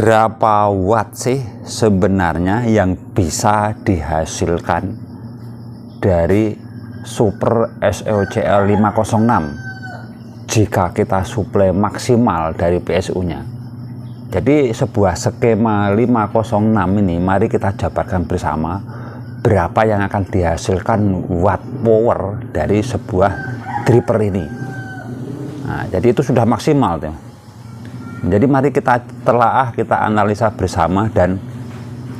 berapa watt sih sebenarnya yang bisa dihasilkan dari Super SOCL 506 jika kita suplai maksimal dari PSU nya. Jadi sebuah skema 506 ini mari kita jabarkan bersama berapa yang akan dihasilkan watt power dari sebuah dripper ini. Nah, jadi itu sudah maksimal tuh. Jadi mari kita telaah, kita analisa bersama dan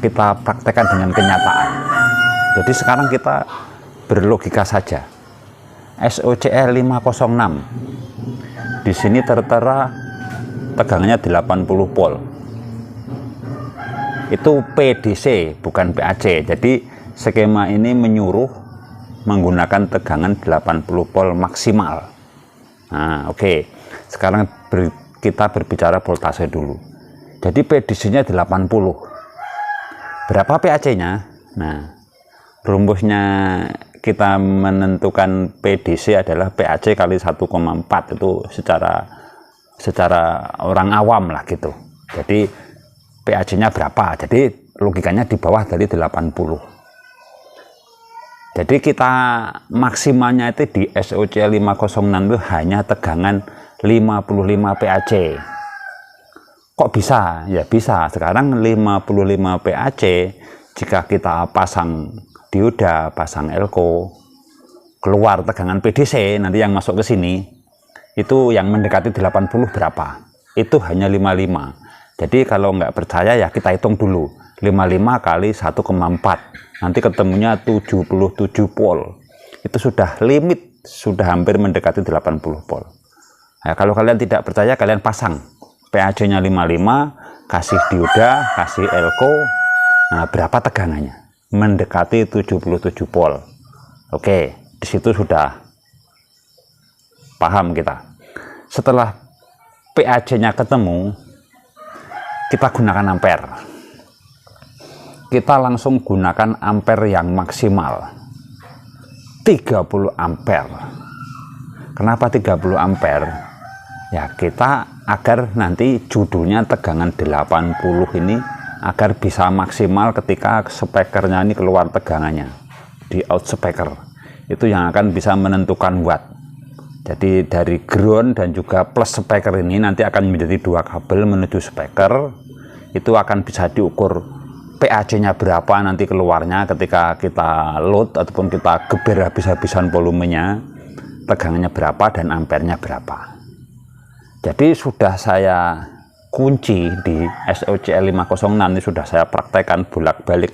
kita praktekkan dengan kenyataan. Jadi sekarang kita berlogika saja. SOCL 506 di sini tertera tegangannya 80 volt. Itu PDC bukan PAC. Jadi skema ini menyuruh menggunakan tegangan 80 volt maksimal. Nah, oke. Sekarang kita berbicara voltase dulu. Jadi PDC-nya 80. Berapa PAC-nya? Nah, rumusnya kita menentukan PDC adalah PAC kali 1,4 itu secara orang awam lah gitu. Jadi PAC-nya berapa? Jadi logikanya di bawah dari 80. Jadi kita maksimalnya itu di SOCL 506 itu hanya tegangan 55 PAC. Kok bisa? Ya bisa. Sekarang 55 PAC jika kita pasang dioda, pasang elko, keluar tegangan PDC nanti yang masuk ke sini itu yang mendekati 80 berapa? Itu hanya 55. Jadi kalau nggak percaya ya kita hitung dulu. 55 kali 1,4 nanti ketemunya 77 volt. Itu sudah limit, sudah hampir mendekati 80 volt. Nah, kalau kalian tidak percaya, kalian pasang PAC-nya 55, kasih dioda, kasih elko. Nah, berapa tegangannya? Mendekati 77 volt. Oke, di situ sudah paham kita. Setelah PAC-nya ketemu, kita gunakan ampere. Kita langsung gunakan ampere yang maksimal. 30 ampere. Kenapa 30 ampere? Ya kita agar nanti judulnya tegangan 80 ini agar bisa maksimal ketika speakernya ini keluar tegangannya di out speaker, itu yang akan bisa menentukan watt. Jadi dari ground dan juga plus speaker ini nanti akan menjadi dua kabel menuju speaker, itu akan bisa diukur PAC nya berapa nanti keluarnya ketika kita load ataupun kita geber habis-habisan volumenya, tegangannya berapa dan ampernya berapa. Jadi sudah saya kunci di SOCL 506 ini, sudah saya praktekkan bolak-balik,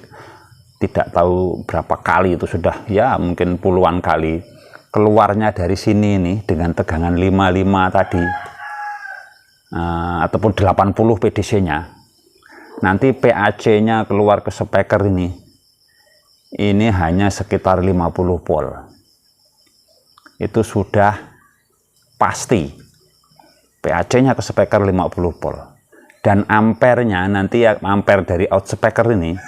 tidak tahu berapa kali, itu sudah ya mungkin puluhan kali. Keluarnya dari sini nih dengan tegangan 55 tadi ataupun 80 PDC-nya, nanti PAC-nya keluar ke speaker ini hanya sekitar 50 volt. Itu sudah pasti PAC-nya ke speaker 50 volt. Dan ampernya nanti ampere dari out speaker ini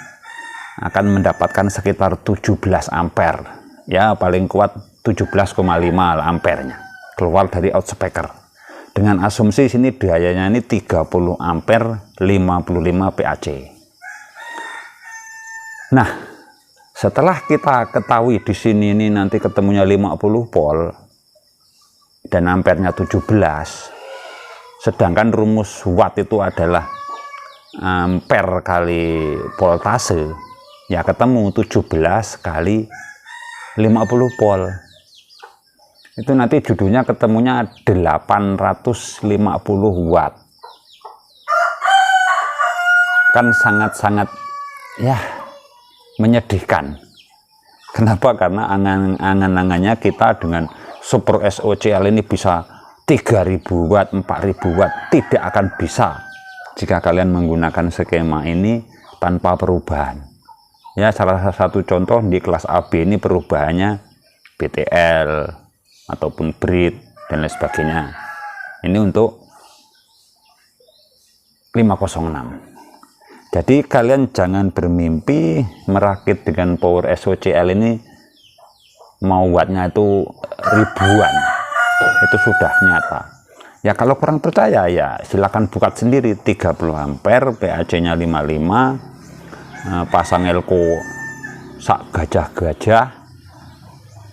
akan mendapatkan sekitar 17 ampere. Ya paling kuat 17,5 ampernya keluar dari out speaker. Dengan asumsi sini dayanya ini 30 ampere 55 PAC. Nah, setelah kita ketahui di sini ini nanti ketemunya 50 volt dan ampernya 17, sedangkan rumus watt itu adalah ampere kali voltase, ya ketemu 17 kali 50 volt. Itu nanti judulnya ketemunya 850 watt. Kan sangat-sangat ya menyedihkan. Kenapa? Karena angan-angannya kita dengan Super SOCL ini bisa 3000 watt, 4000 watt. Tidak akan bisa jika kalian menggunakan skema ini tanpa perubahan. Ya, salah satu contoh di kelas AB ini perubahannya BTL ataupun BRID dan lain sebagainya. Ini untuk 506. Jadi kalian jangan bermimpi merakit dengan power SOCL ini mau wattnya itu ribuan. Itu sudah nyata. Ya kalau kurang percaya ya silakan buka sendiri 30 ampere, PAC-nya 55, pasang elko sak gajah-gajah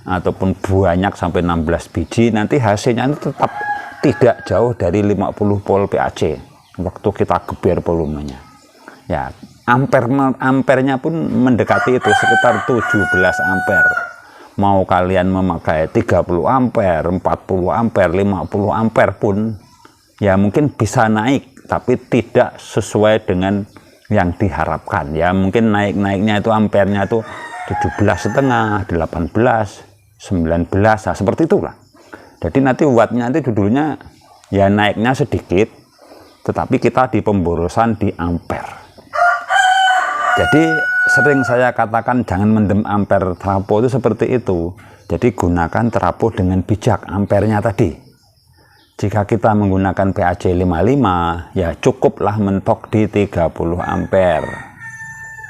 ataupun banyak sampai 16 biji, nanti hasilnya itu tetap tidak jauh dari 50 volt PAC waktu kita geber volumenya. Ya, ampernya pun mendekati itu sekitar 17 ampere. Mau kalian memakai 30 ampere, 40 ampere, 50 ampere pun ya mungkin bisa naik, tapi tidak sesuai dengan yang diharapkan. Ya mungkin naiknya itu ampernya itu 17,5, 18, 19, nah seperti itulah. Jadi nanti wattnya itu judulnya ya naiknya sedikit, tetapi kita di pemborosan di ampere. Jadi sering saya katakan jangan mendem ampere trafo itu seperti itu. Jadi gunakan trafo dengan bijak ampernya tadi. Jika kita menggunakan PAC 55 ya cukuplah mentok di 30 ampere.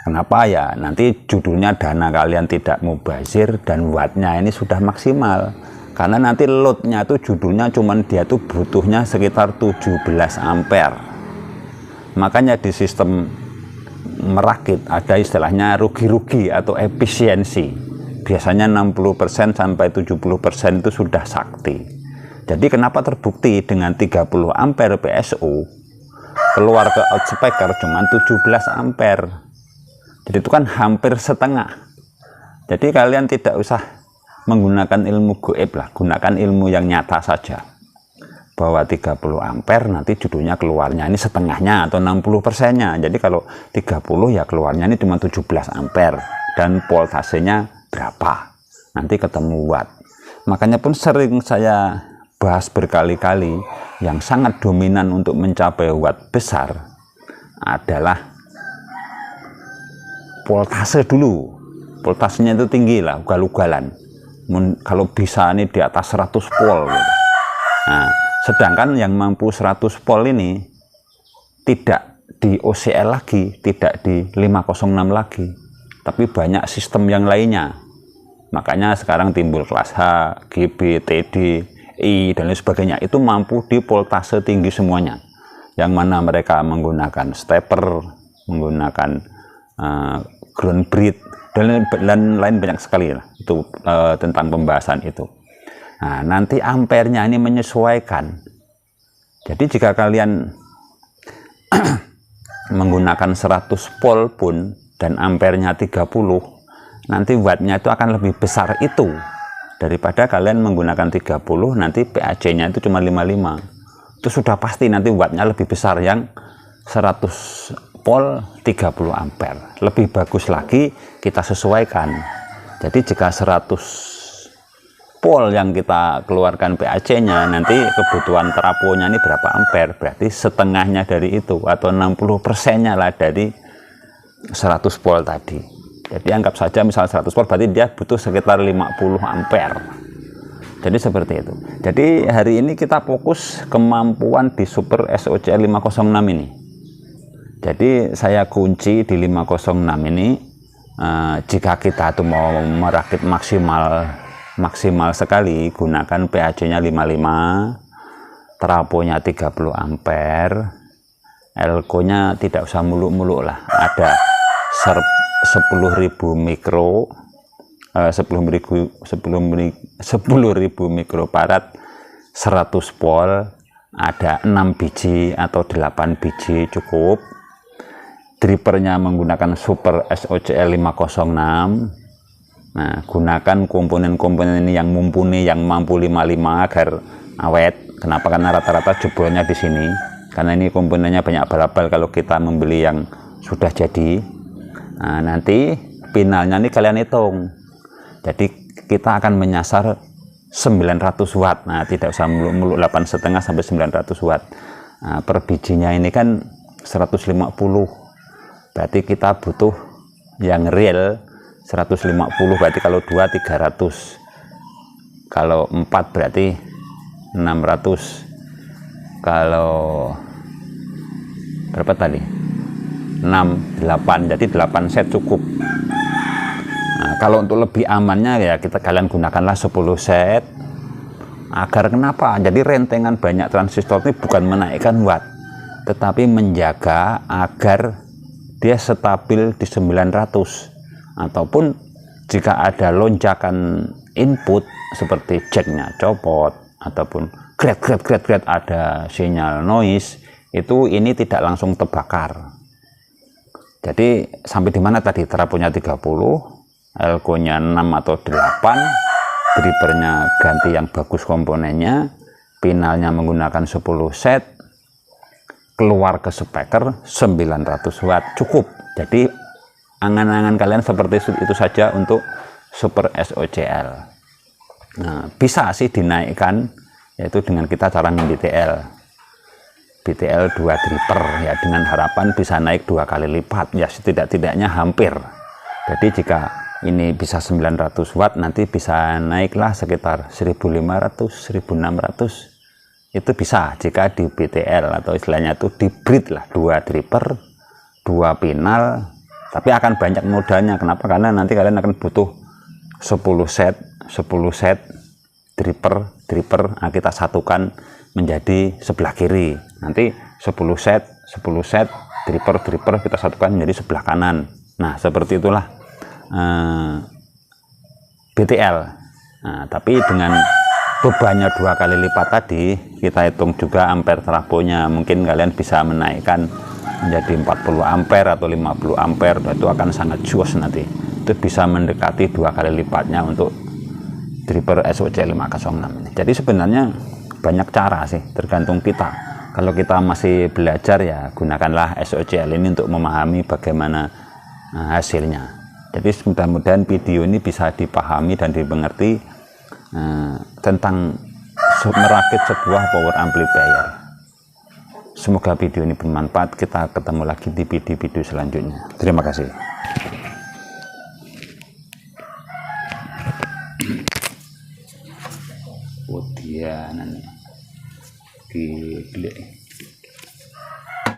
Kenapa ya? Nanti judulnya dana kalian tidak mubazir dan wattnya ini sudah maksimal. Karena nanti loadnya itu judulnya cuman dia tuh butuhnya sekitar 17 ampere. Makanya di sistem merakit ada istilahnya rugi-rugi atau efisiensi. Biasanya 60% sampai 70% itu sudah sakti. Jadi kenapa terbukti dengan 30 ampere PSU keluar ke outspeaker cuma 17 ampere. Jadi itu kan hampir setengah. Jadi kalian tidak usah menggunakan ilmu goib lah, gunakan ilmu yang nyata saja. Bahwa 30 ampere nanti judulnya keluarnya ini setengahnya atau 60%-nya. Jadi kalau 30 ya keluarnya ini cuma 17 ampere dan voltasenya berapa. Nanti ketemu watt. Makanya pun sering saya bahas berkali-kali yang sangat dominan untuk mencapai watt besar adalah voltase dulu. Voltasenya itu tinggi lah, ugal-ugalan. Kalau bisa ini di atas 100 volt gitu. Nah, sedangkan yang mampu 100 volt ini tidak di OCL lagi, tidak di 506 lagi, tapi banyak sistem yang lainnya. Makanya sekarang timbul kelas H, GB, TD, I, dan lain sebagainya. Itu mampu di voltase tinggi semuanya. Yang mana mereka menggunakan stepper, menggunakan ground bridge, dan lain banyak sekali lah. Itu tentang pembahasan itu. Nah, nanti ampernya ini menyesuaikan. Jadi jika kalian menggunakan 100 volt pun dan ampernya 30, nanti wattnya itu akan lebih besar itu daripada kalian menggunakan 30 nanti PAC-nya itu cuma 55. Itu sudah pasti nanti wattnya lebih besar yang 100 volt 30 ampere. Lebih bagus lagi kita sesuaikan. Jadi jika 100 volt yang kita keluarkan PAC-nya, nanti kebutuhan trafonya ini berapa ampere, berarti setengahnya dari itu atau 60%-nya lah dari 100 volt tadi. Jadi anggap saja misal 100 volt berarti dia butuh sekitar 50 ampere. Jadi seperti itu. Jadi hari ini kita fokus kemampuan di Super SOCL 506 ini. Jadi saya kunci di 506 ini, jika kita tuh mau merakit maksimal sekali, gunakan PAC-nya 55, trafonya 30 ampere, elko-nya tidak usah muluk-muluk lah, ada 10.000 mikro, 10.000 mikrofarad, 100 volt, ada 6 biji atau 8 biji cukup. Dripernya menggunakan Super SOCL 506. Nah, gunakan komponen-komponen ini yang mumpuni, yang mampu 55 agar awet. Kenapa? Karena rata-rata jebolnya di sini. Karena ini komponennya banyak balabal kalau kita membeli yang sudah jadi. Nah, nanti finalnya ini kalian hitung. Jadi kita akan menyasar 900 watt. Nah, tidak usah muluk-muluk 8,5 sampai 900 watt. Nah, per bijinya ini kan 150. Berarti kita butuh yang real 150, berarti kalau 2 300, kalau 4 berarti 600, kalau berapa tadi 6 8, jadi 8 set cukup. Nah, kalau untuk lebih amannya ya kalian gunakanlah 10 set Agar kenapa? Jadi rentengan banyak transistor ini bukan menaikkan watt, tetapi menjaga agar dia stabil di 900, ataupun jika ada lonjakan input seperti jacknya copot ataupun gret ada sinyal noise, itu ini tidak langsung terbakar. Jadi sampai di mana tadi? Trafonya 30, elko-nya 6 atau 8, drivernya ganti yang bagus komponennya, pinalnya menggunakan 10 set, keluar ke speaker 900 watt cukup. Jadi angan-angan kalian seperti itu saja untuk Super SOCL. Nah, bisa sih dinaikkan, yaitu dengan kita cara BTL 2 driver ya, dengan harapan bisa naik 2 kali lipat ya, setidak-tidaknya hampir. Jadi jika ini bisa 900 watt, nanti bisa naiklah sekitar 1500 1600, itu bisa jika di BTL, atau istilahnya itu di bridge lah, 2 driver 2 pinal, tapi akan banyak modanya. Kenapa? Karena nanti kalian akan butuh 10 set driver. Nah, kita satukan menjadi sebelah kiri, nanti 10 set driver kita satukan menjadi sebelah kanan. Nah, seperti itulah BTL. Nah, tapi dengan bebannya 2 kali lipat tadi, kita hitung juga ampere trafonya, mungkin kalian bisa menaikkan menjadi 40 ampere atau 50 ampere. Itu akan sangat jos nanti, itu bisa mendekati 2 kali lipatnya untuk driver SOCL 506 ini. Jadi sebenarnya banyak cara sih, tergantung kita. Kalau kita masih belajar ya gunakanlah SOCL ini untuk memahami bagaimana hasilnya. Jadi mudah-mudahan video ini bisa dipahami dan dimengerti tentang merakit sebuah power amplifier. Semoga video ini bermanfaat. Kita ketemu lagi di video-video selanjutnya. Terima kasih. Oh dia di